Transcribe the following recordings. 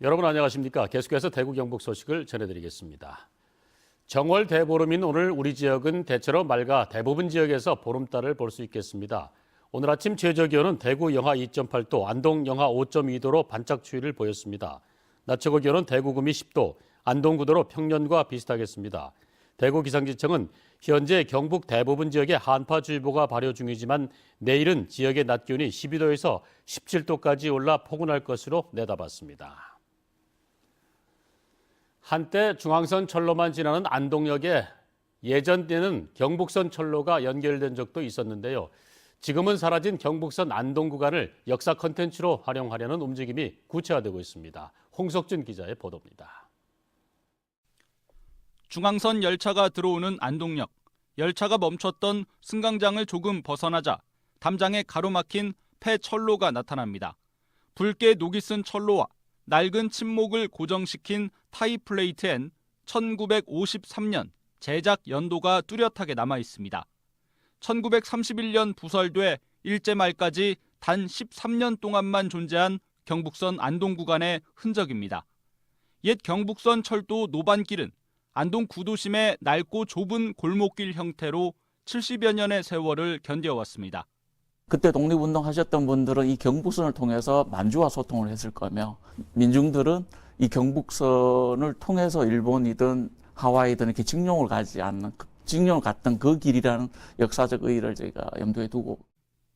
여러분 안녕하십니까? 계속해서 대구 경북 소식을 전해드리겠습니다. 정월 대보름인 오늘 우리 지역은 대체로 맑아 대부분 지역에서 보름달을 볼 수 있겠습니다. 오늘 아침 최저기온은 대구 영하 2.8도, 안동 영하 5.2도로 반짝 추위를 보였습니다. 낮 최고 기온은 대구 구미 10도, 안동 9도로 평년과 비슷하겠습니다. 대구 기상지청은 현재 경북 대부분 지역에 한파주의보가 발효 중이지만 내일은 지역의 낮 기온이 12도에서 17도까지 올라 포근할 것으로 내다봤습니다. 한때 중앙선 철로만 지나는 안동역에 예전에는 경북선 철로가 연결된 적도 있었는데요. 지금은 사라진 경북선 안동 구간을 역사 콘텐츠로 활용하려는 움직임이 구체화되고 있습니다. 홍석준 기자의 보도입니다. 중앙선 열차가 들어오는 안동역. 열차가 멈췄던 승강장을 조금 벗어나자 담장에 가로막힌 폐철로가 나타납니다. 붉게 녹이 쓴 철로와 낡은 침목을 고정시킨 타이 플레이트엔 1953년 제작 연도가 뚜렷하게 남아 있습니다. 1931년 부설돼 일제 말까지 단 13년 동안만 존재한 경북선 안동 구간의 흔적입니다. 옛 경북선 철도 노반길은 안동 구도심의 낡고 좁은 골목길 형태로 70여 년의 세월을 견뎌왔습니다. 그때 독립운동 하셨던 분들은 이 경북선을 통해서 만주와 소통을 했을 거며 민중들은 이 경북선을 통해서 일본이든 하와이든 이렇게 직용을 갔던 그 길이라는 역사적 의의를 저희가 염두에 두고.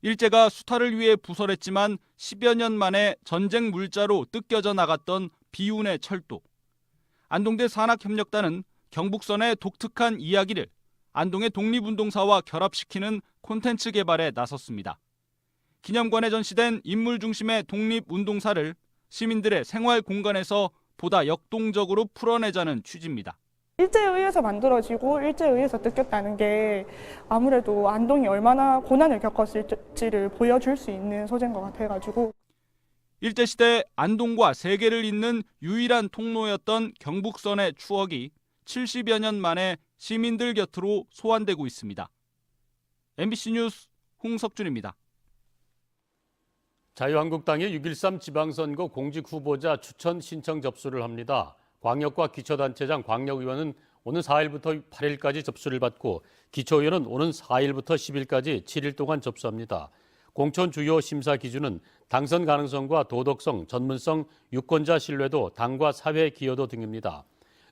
일제가 수탈을 위해 부설했지만 10여 년 만에 전쟁 물자로 뜯겨져 나갔던 비운의 철도. 안동대 산학협력단은 경북선의 독특한 이야기를 안동의 독립운동사와 결합시키는 콘텐츠 개발에 나섰습니다. 기념관에 전시된 인물 중심의 독립운동사를 시민들의 생활 공간에서 보다 역동적으로 풀어내자는 취지입니다. 일제에 의해서 만들어지고 일제에 의해서 뜯겼다는 게 아무래도 안동이 얼마나 고난을 겪었을지를 보여줄 수 있는 소재인 것 같아가지고. 일제시대 안동과 세계를 잇는 유일한 통로였던 경북선의 추억이 70여 년 만에 시민들 곁으로 소환되고 있습니다. MBC 뉴스 홍석준입니다. 자유한국당이 6.13 지방선거 공직 후보자 추천 신청 접수를 합니다. 광역과 기초단체장 광역의원은 오는 4일부터 8일까지 접수를 받고 기초의원은 오는 4일부터 10일까지 7일 동안 접수합니다. 공천 주요 심사 기준은 당선 가능성과 도덕성, 전문성, 유권자 신뢰도, 당과 사회 기여도 등입니다.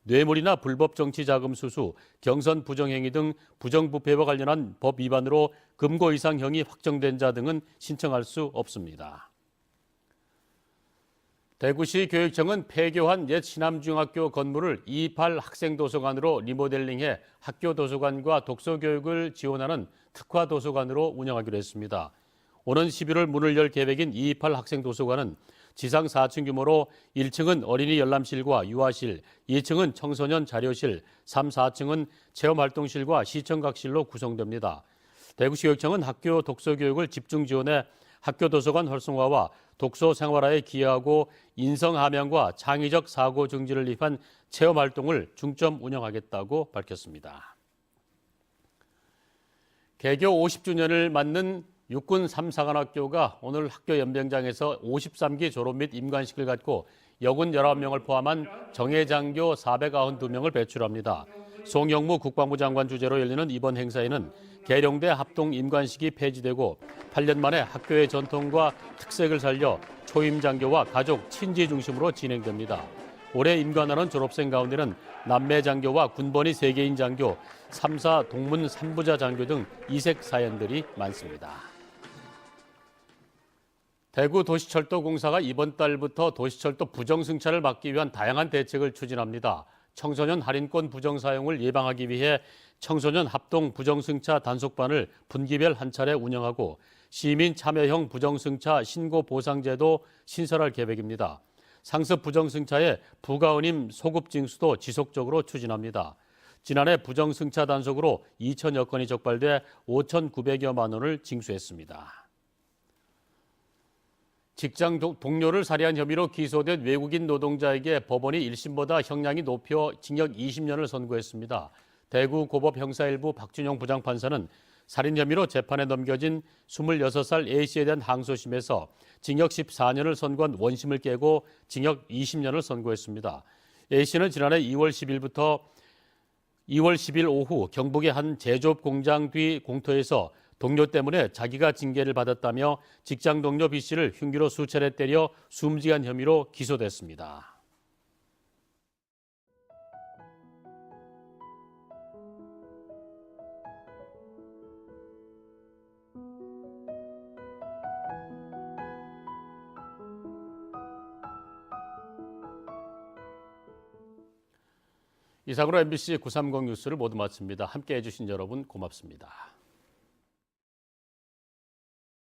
뇌물이나 불법 정치 자금 수수, 경선 부정행위 등 부정부패와 관련한 법 위반으로 금고 이상형이 확정된 자 등은 신청할 수 없습니다. 대구시 교육청은 폐교한 옛 신암중학교 건물을 228 학생도서관으로 리모델링해 학교 도서관과 독서교육을 지원하는 특화도서관으로 운영하기로 했습니다. 오는 11월 문을 열 계획인 228 학생도서관은 지상 4층 규모로 1층은 어린이 열람실과 유아실, 2층은 청소년 자료실, 3, 4층은 체험활동실과 시청각실로 구성됩니다. 대구시교육청은 학교 독서교육을 집중 지원해 학교 도서관 활성화와 독서 생활화에 기여하고 인성함양과 창의적 사고 증진을 위한 체험활동을 중점 운영하겠다고 밝혔습니다. 개교 50주년을 맞는 육군 3사관학교가 오늘 학교 연병장에서 53기 졸업 및 임관식을 갖고 여군 19명을 포함한 정예장교 492명을 배출합니다. 송영무 국방부 장관 주재로 열리는 이번 행사에는 계룡대 합동 임관식이 폐지되고 8년 만에 학교의 전통과 특색을 살려 초임 장교와 가족, 친지 중심으로 진행됩니다. 올해 임관하는 졸업생 가운데는 남매 장교와 군번이 3개인 장교, 3사 동문 3부자 장교 등 이색 사연들이 많습니다. 대구 도시철도공사가 이번 달부터 도시철도 부정승차를 막기 위한 다양한 대책을 추진합니다. 청소년 할인권 부정 사용을 예방하기 위해 청소년 합동 부정승차 단속반을 분기별 한 차례 운영하고 시민 참여형 부정승차 신고 보상제도 신설할 계획입니다. 상습 부정승차의 부가운임 소급 징수도 지속적으로 추진합니다. 지난해 부정승차 단속으로 2천여 건이 적발돼 5,900여만 원을 징수했습니다. 직장 동료를 살해한 혐의로 기소된 외국인 노동자에게 법원이 1심보다 형량이 높여 징역 20년을 선고했습니다. 대구 고법 형사 1부 박준영 부장판사는 살인 혐의로 재판에 넘겨진 26살 A씨에 대한 항소심에서 징역 14년을 선고한 원심을 깨고 징역 20년을 선고했습니다. A씨는 지난해 2월 10일부터 2월 10일 오후 경북의 한 제조업 공장 뒤 공터에서 동료 때문에 자기가 징계를 받았다며 직장 동료 B씨를 흉기로 수차례 때려 숨지한 혐의로 기소됐습니다. 이상으로 MBC 930 뉴스를 모두 마칩니다. 함께해 주신 여러분 고맙습니다.